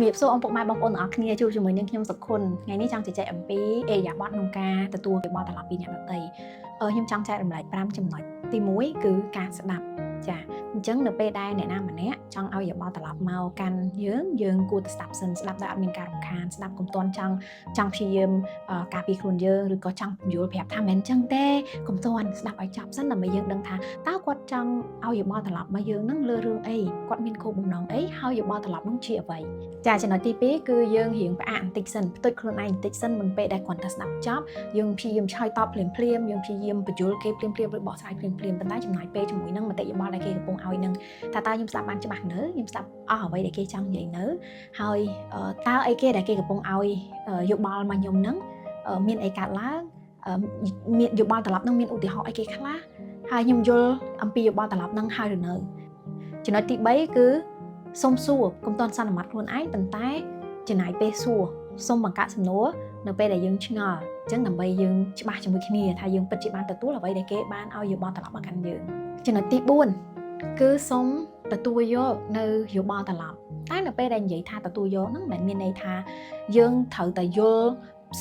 ជំរាបសួរអង្គពុកម៉ែបងប្អូនទាំងអស់គ្នាជួបជាមួយនឹងខ្ញុំសុខុនថ្ងៃនេះចង់ជជែកអំពីអេយ៉ាប័តក្នុងការទទួលយោបល់ត្រឡប់ពីអ្នកដទៃខ្ញុំចង់ចែករំលែក5ចំណុចទី1គឺការស្ដាប់ចាអញ្ចឹងនៅពេលដែលអ្នកណាម្នាក់ចង់ឲ្យយោបល់ត្រឡប់មកកាន់យើងគួរតែស្ដាប់សិនស្ដាប់ដោយអត់មានការរំខានស្ដាប់កុំទាន់ចង់ព្យាយាមការពារខ្លួនយើងឬក៏ចង់ពន្យល់ប្រាប់ថាមិនអញ្ចឹងទេកុំទាន់ស្ដាប់ឲ្យចប់សិនដើម្បីយើងដឹងថាតើគាត់ចង់ឲ្យយោបល់ត្រឡប់មកយើងនឹងលើរឿងអីគាត់មានគោលបំណងអីហើយយោបល់ត្រឡប់នោះជាអ្វីចាចំណុចទី2គឺយើងរៀងផ្អាកបន្តិចសិនផ្ទុយខ្លួនឯងបន្តិចសិនមុនពេលដែលគាត់ទៅស្ដាប់ចប់យើងព្យាយាមឆ្លើយតបភ្លាមយើងព្យាយាមបញ្យល់គេភ្លាមឬបកស្រាយភ្លាមប៉ុន្តែចំណាយពេលជាមួយនឹងមតិយោបល់ដែលគេកំពុងឲ្យនឹងថាតើខ្ញុំស្ដាប់បានច្បាស់នៅខ្ញុំស្ដាប់អស់អ្វីដែលគេចង់និយាយនៅហើយតើអីគេដែលគេកំពុងឲ្យយោបល់មកខ្ញុំនឹងមានអីកើតឡើងមានយោបល់ត្រឡប់នឹងមានឧទាហរណ៍អីគេខ្លះហើយខ្ញុំយល់អំពីយោបល់ត្រឡប់នឹងហើយឬនៅចំណុចទី3គឺសុំសួរកុំតន់សន្មត់ខ្លួនឯងប៉ុន្តែចំណាយពេលសួរសុំបង្កើតសំណួរនៅពេលដែលយើងឆ្ងល់អញ្ចឹងដើម្បីយើងច្បាស់ជាមួយគ្នាថាយើងពិតជាបានទទួលអ្វីដែលគេបានឲ្យយោបល់ត្រឡប់មកកាន់យើងចំណុចទី4គឺសុំទទួលយកនៅយោបល់ត្រឡប់តែនៅពេលដែលនិយាយថាទទួលយកហ្នឹងមិនមានន័យថាយើងត្រូវតែយល់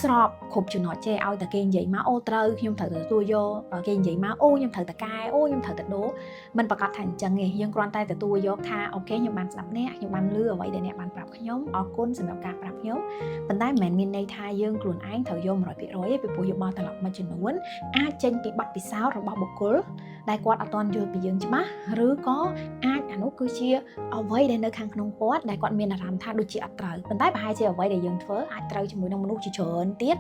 ស្របគ្រប់ចំណុចទេឲ្យតែគេនិយាយមកអូត្រូវខ្ញុំត្រូវតែទទួលយកគេនិយាយមកអូខ្ញុំត្រូវតែកែអូខ្ញុំត្រូវតែដូរមិនប្រកាសថាអញ្ចឹងទេយើងគ្រាន់តែទទួលយកថាអូខេខ្ញុំបានស្ដាប់អ្នកខ្ញុំបានឮអ្វីដែលអ្នកបានប្រាប់ខ្ញុំអរគុណសម្រាប់ការប្រាប់ខ្ញុំប៉ុន្តែមិនមែនមានន័យថាយើងខ្លួនឯងត្រូវយក 100% ទេពីព្រោះយោបល់ត្រឡប់មួយចំនួនអាចចេញពីបទពិសោធន៍របស់បុគ្គលដែលគាត់អត់ទាន់យល់ពីយើងច្បាស់ឬក៏អាចអានោះគឺជាអ្វីដែលនៅខាងក្នុងគាត់ដែលគាត់មានអារម្មណ៍ថាដូចជាអត់ត្រូវប៉ុន្តែប្រហែលជាអ្វីដែលយើងធ្វើអាចត្រូវជាមួយនឹងមនុស្សជាច្រើនទៀត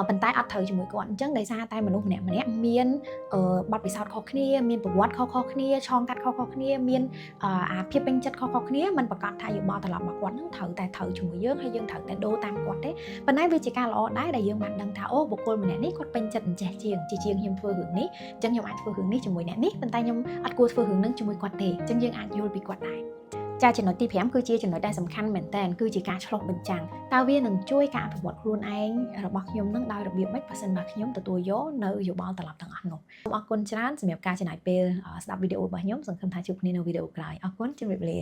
ប៉ុន្តែអត់ត្រូវជាមួយគាត់អញ្ចឹងដោយសារតែមនុស្សម្នាក់មានបទពិសោធន៍ខុសគ្នាមានប្រវត្តិខុសគ្នាឆ្លងកាត់ខុសគ្នាមានអាភាពពេញចិត្តខុសគ្នាมันប្រកាសថាយោបល់ត្រឡប់មកគាត់នឹងត្រូវជាមួយយើងហើយយើងត្រូវតែដូរតាមគាត់ទេប៉ុន្តែវាជាការល្អដែរដែលយើងបានដឹងថាអូបុគ្គលម្នាក់នេះគាត់ពេញចិត្តអញ្ចេះជាងខ្ញុំធ្វើរឿងនេះអញ្ចឹងខ្ញុំអាចធ្វើរឿងនេះជាមួយអ្នកនេះប៉ុន្តែខ្ញុំអត់គួរធ្វើរឿងនឹងជាមួយគាត់ទេអញ្ចឹងយើងអាចយល់ពីគាត់ដែរចាចំណុចទី5គឺជាចំណុចដែលសំខាន់មែនតើគឺជាការឆ្លុះបញ្ចាំងតើវានឹងជួយការអភិវឌ្ឍខ្លួនឯងរបស់ខ្ញុំនឹងដោយរបៀបម៉េចបើសិនបើខ្ញុំទទួលយកនៅយោបល់ត្រឡប់ទាំងអស់នោះសូមអរគុណច្រើនសម្រាប់ការចំណាយពេលស្ដាប់វីដេអូរបស់ខ្ញុំសង្ឃឹមថាជួបគ្នានៅវីដេអូក្រោយអរគុណជម្រាបលា